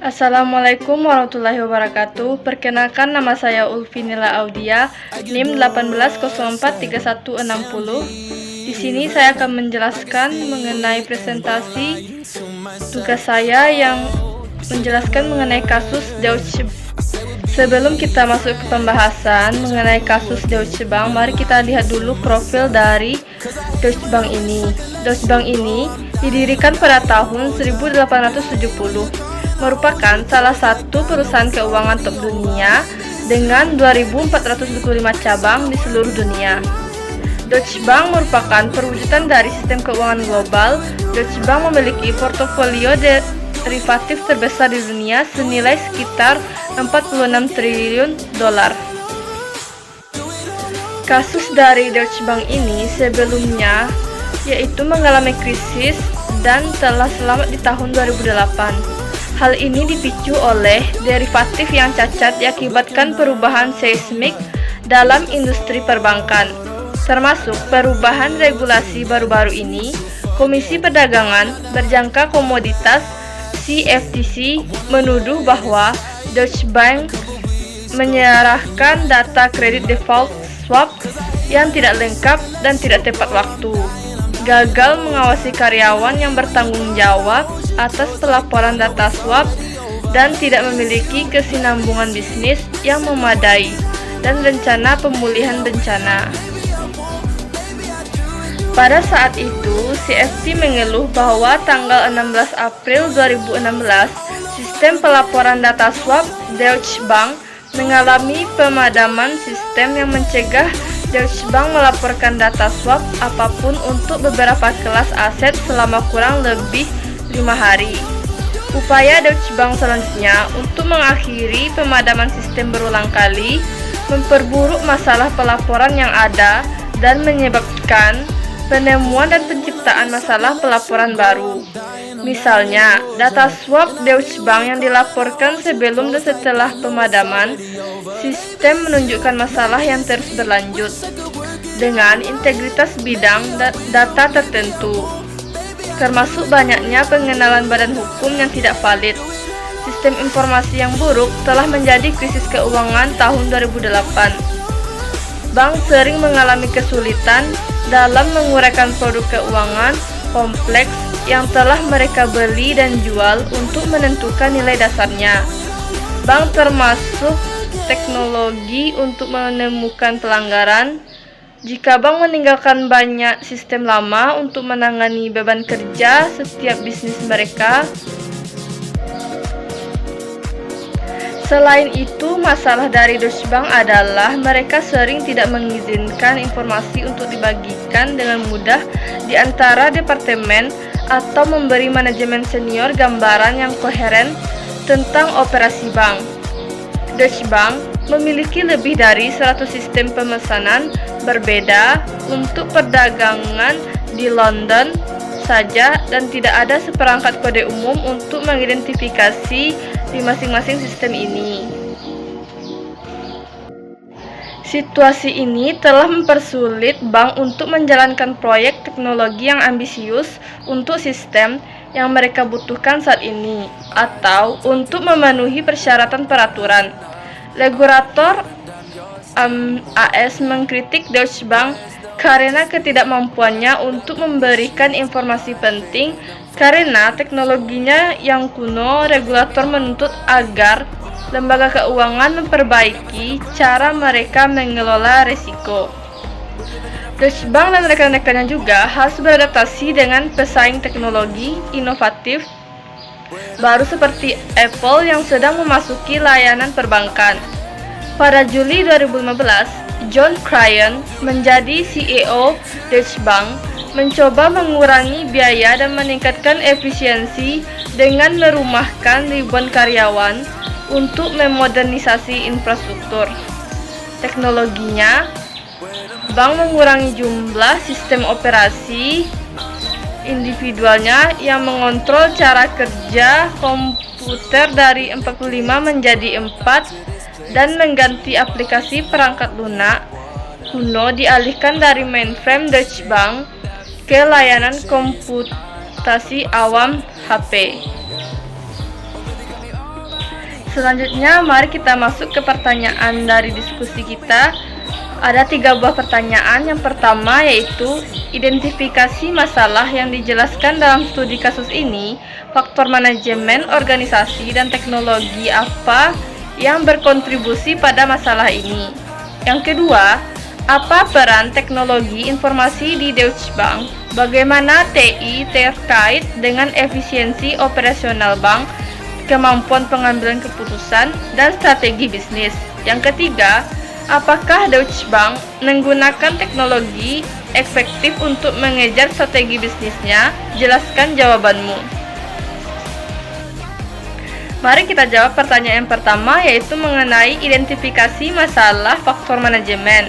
Assalamualaikum warahmatullahi wabarakatuh. Perkenalkan, nama saya Ulfinila Audia, NIM 18043160. Di sini saya akan menjelaskan mengenai presentasi tugas saya yang menjelaskan mengenai kasus Deutsche Bank. Sebelum kita masuk ke pembahasan mengenai kasus Deutsche Bank, mari kita lihat dulu profil dari Deutsche Bank ini. Deutsche Bank ini didirikan pada tahun 1870, merupakan salah satu perusahaan keuangan top dunia dengan 2.425 cabang di seluruh dunia. Deutsche Bank merupakan perwujudan dari sistem keuangan global. Deutsche Bank memiliki portofolio derivatif terbesar di dunia senilai sekitar 46 triliun dolar. Kasus dari Deutsche Bank ini sebelumnya yaitu mengalami krisis dan telah selamat di tahun 2008. Hal ini dipicu oleh derivatif yang cacat diakibatkan perubahan seismik dalam industri perbankan, termasuk perubahan regulasi baru-baru ini. Komisi Perdagangan Berjangka Komoditas CFTC menuduh bahwa Deutsche Bank menyerahkan data kredit default swap yang tidak lengkap dan tidak tepat waktu, gagal mengawasi karyawan yang bertanggung jawab atas pelaporan data swap, dan tidak memiliki kesinambungan bisnis yang memadai dan rencana pemulihan bencana. Pada saat itu, CFTC mengeluh bahwa tanggal 16 April 2016, sistem pelaporan data swap Deutsche Bank mengalami pemadaman sistem yang mencegah Deutsche Bank melaporkan data swap apapun untuk beberapa kelas aset selama kurang lebih 5 hari. Upaya Deutsche Bank selanjutnya untuk mengakhiri pemadaman sistem berulang kali memperburuk masalah pelaporan yang ada dan menyebabkan penemuan dan penciptaan masalah pelaporan baru. Misalnya, data swap Deutsche Bank yang dilaporkan sebelum dan setelah pemadaman sistem menunjukkan masalah yang terus berlanjut dengan integritas bidang data tertentu, termasuk banyaknya pengenalan badan hukum yang tidak valid. Sistem informasi yang buruk telah menjadi krisis keuangan tahun 2008. Bank sering mengalami kesulitan dalam menguraikan produk keuangan kompleks yang telah mereka beli dan jual untuk menentukan nilai dasarnya. Bank termasuk teknologi untuk menemukan pelanggaran. Jika bank meninggalkan banyak sistem lama untuk menangani beban kerja setiap bisnis mereka. Selain itu, masalah dari Deutsche Bank adalah mereka sering tidak mengizinkan informasi untuk dibagikan dengan mudah di antara departemen atau memberi manajemen senior gambaran yang koheren tentang operasi bank. Deutsche Bank memiliki lebih dari 100 sistem pemesanan berbeda untuk perdagangan di London saja, dan tidak ada seperangkat kode umum untuk mengidentifikasi di masing-masing sistem ini. Situasi ini telah mempersulit bank untuk menjalankan proyek teknologi yang ambisius untuk sistem yang mereka butuhkan saat ini, atau untuk memenuhi persyaratan peraturan. Regulator AS mengkritik Deutsche Bank karena ketidakmampuannya untuk memberikan informasi penting karena teknologinya yang kuno. Regulator menuntut agar lembaga keuangan memperbaiki cara mereka mengelola risiko. Deutsche Bank dan rekan-rekannya juga harus beradaptasi dengan pesaing teknologi inovatif baru seperti Apple yang sedang memasuki layanan perbankan. Pada Juli 2015, John Cryan menjadi CEO Deutsche Bank, mencoba mengurangi biaya dan meningkatkan efisiensi dengan merumahkan ribuan karyawan untuk memodernisasi infrastruktur teknologinya. Bank mengurangi jumlah sistem operasi individualnya yang mengontrol cara kerja komputer dari 45 menjadi 4 dan mengganti aplikasi perangkat lunak kuno dialihkan dari mainframe Deutsche Bank ke layanan komputasi awam HP. Selanjutnya, mari kita masuk ke pertanyaan dari diskusi kita. Ada 3 buah pertanyaan. Yang pertama yaitu, identifikasi masalah yang dijelaskan dalam studi kasus ini. Faktor manajemen, organisasi, dan teknologi apa yang berkontribusi pada masalah ini? Yang kedua, apa peran teknologi informasi di Deutsche Bank? Bagaimana TI terkait dengan efisiensi operasional bank, kemampuan pengambilan keputusan, dan strategi bisnis? Yang ketiga, apakah Deutsche Bank menggunakan teknologi efektif untuk mengejar strategi bisnisnya? Jelaskan jawabanmu. Mari kita jawab pertanyaan yang pertama, yaitu mengenai identifikasi masalah faktor manajemen.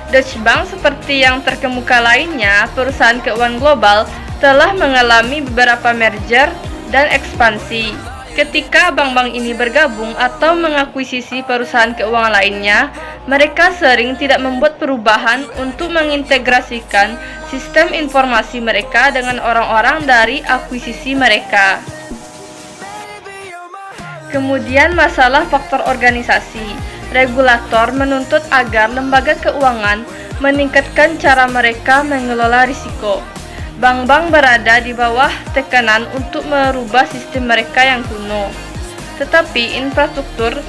Deutsche Bank seperti yang terkemuka lainnya, perusahaan keuangan global, telah mengalami beberapa merger dan ekspansi. Ketika bank-bank ini bergabung atau mengakuisisi perusahaan keuangan lainnya, mereka sering tidak membuat perubahan untuk mengintegrasikan sistem informasi mereka dengan orang-orang dari akuisisi mereka. Kemudian masalah faktor organisasi. Regulator menuntut agar lembaga keuangan meningkatkan cara mereka mengelola risiko. Bank-bank berada di bawah tekanan untuk merubah sistem mereka yang kuno. Tetapi infrastruktur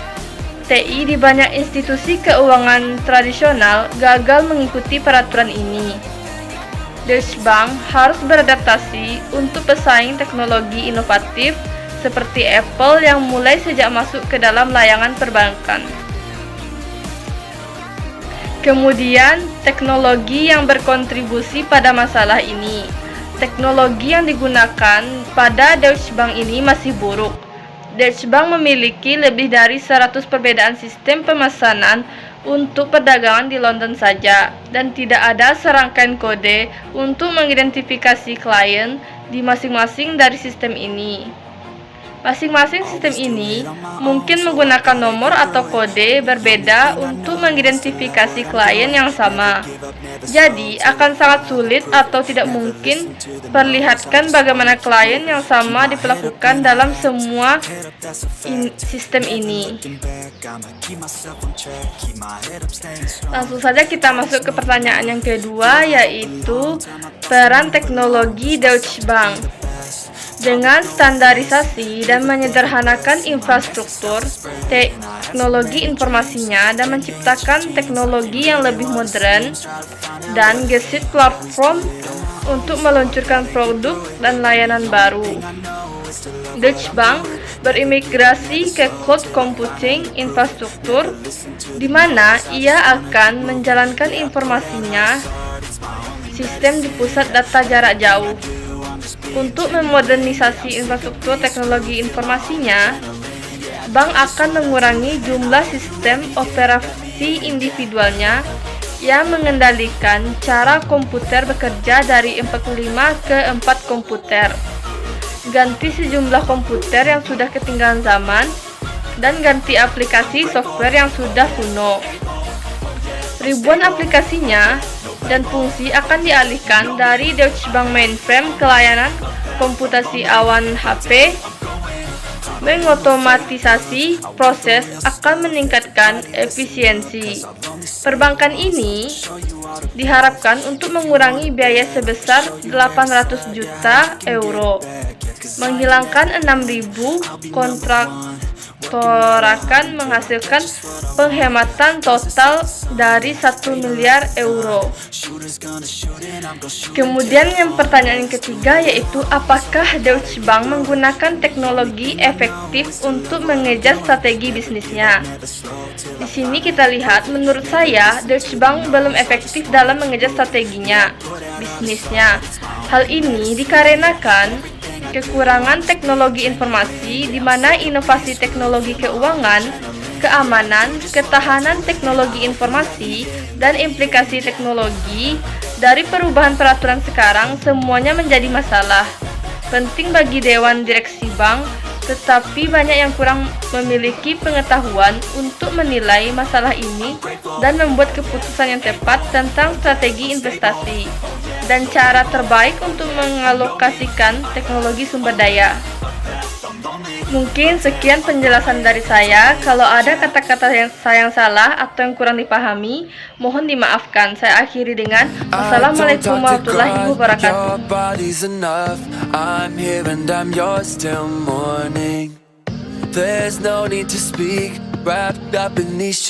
TI di banyak institusi keuangan tradisional gagal mengikuti peraturan ini. Deutsche Bank harus beradaptasi untuk pesaing teknologi inovatif seperti Apple yang mulai sejak masuk ke dalam layanan perbankan. Kemudian, teknologi yang berkontribusi pada masalah ini. Teknologi yang digunakan pada Deutsche Bank ini masih buruk. Deutsche Bank memiliki lebih dari 100 perbedaan sistem pemesanan untuk perdagangan di London saja, dan tidak ada serangkaian kode untuk mengidentifikasi klien di masing-masing dari sistem ini. Masing-masing sistem ini mungkin menggunakan nomor atau kode berbeda untuk mengidentifikasi klien yang sama. Jadi, akan sangat sulit atau tidak mungkin perlihatkan bagaimana klien yang sama diperlakukan dalam semua sistem ini. Langsung saja kita masuk ke pertanyaan yang kedua, yaitu peran teknologi Deutsche Bank. Dengan standarisasi dan menyederhanakan infrastruktur, teknologi informasinya, dan menciptakan teknologi yang lebih modern dan gesit platform untuk meluncurkan produk dan layanan baru. Deutsche Bank berimigrasi ke cloud computing infrastruktur, di mana ia akan menjalankan informasinya sistem di pusat data jarak jauh. Untuk memodernisasi infrastruktur teknologi informasinya, bank akan mengurangi jumlah sistem operasi individualnya yang mengendalikan cara komputer bekerja dari 45 ke 4 komputer, ganti sejumlah komputer yang sudah ketinggalan zaman, dan ganti aplikasi software yang sudah kuno. Ribuan aplikasinya dan fungsi akan dialihkan dari Deutsche Bank mainframe ke layanan komputasi awan HP. Mengotomatisasi proses akan meningkatkan efisiensi. Perbankan ini diharapkan untuk mengurangi biaya sebesar 800 juta euro, menghilangkan 6.000 kontrak akan menghasilkan penghematan total dari 1 miliar euro. Kemudian yang pertanyaan yang ketiga, yaitu apakah Deutsche Bank menggunakan teknologi efektif untuk mengejar strategi bisnisnya? Di sini kita lihat, menurut saya Deutsche Bank belum efektif dalam mengejar strateginya bisnisnya. Hal ini dikarenakan kekurangan teknologi informasi, di mana inovasi teknologi keuangan, keamanan, ketahanan teknologi informasi, dan implikasi teknologi dari perubahan peraturan sekarang semuanya menjadi masalah penting bagi Dewan Direksi Bank, tetapi banyak yang kurang memiliki pengetahuan untuk menilai masalah ini dan membuat keputusan yang tepat tentang strategi investasi dan cara terbaik untuk mengalokasikan teknologi sumber daya. Mungkin sekian penjelasan dari saya. Kalau ada kata-kata yang saya salah atau yang kurang dipahami, mohon dimaafkan. Saya akhiri dengan wassalamualaikum warahmatullahi wabarakatuh. There's no need to speak, wrapped up in these sheets.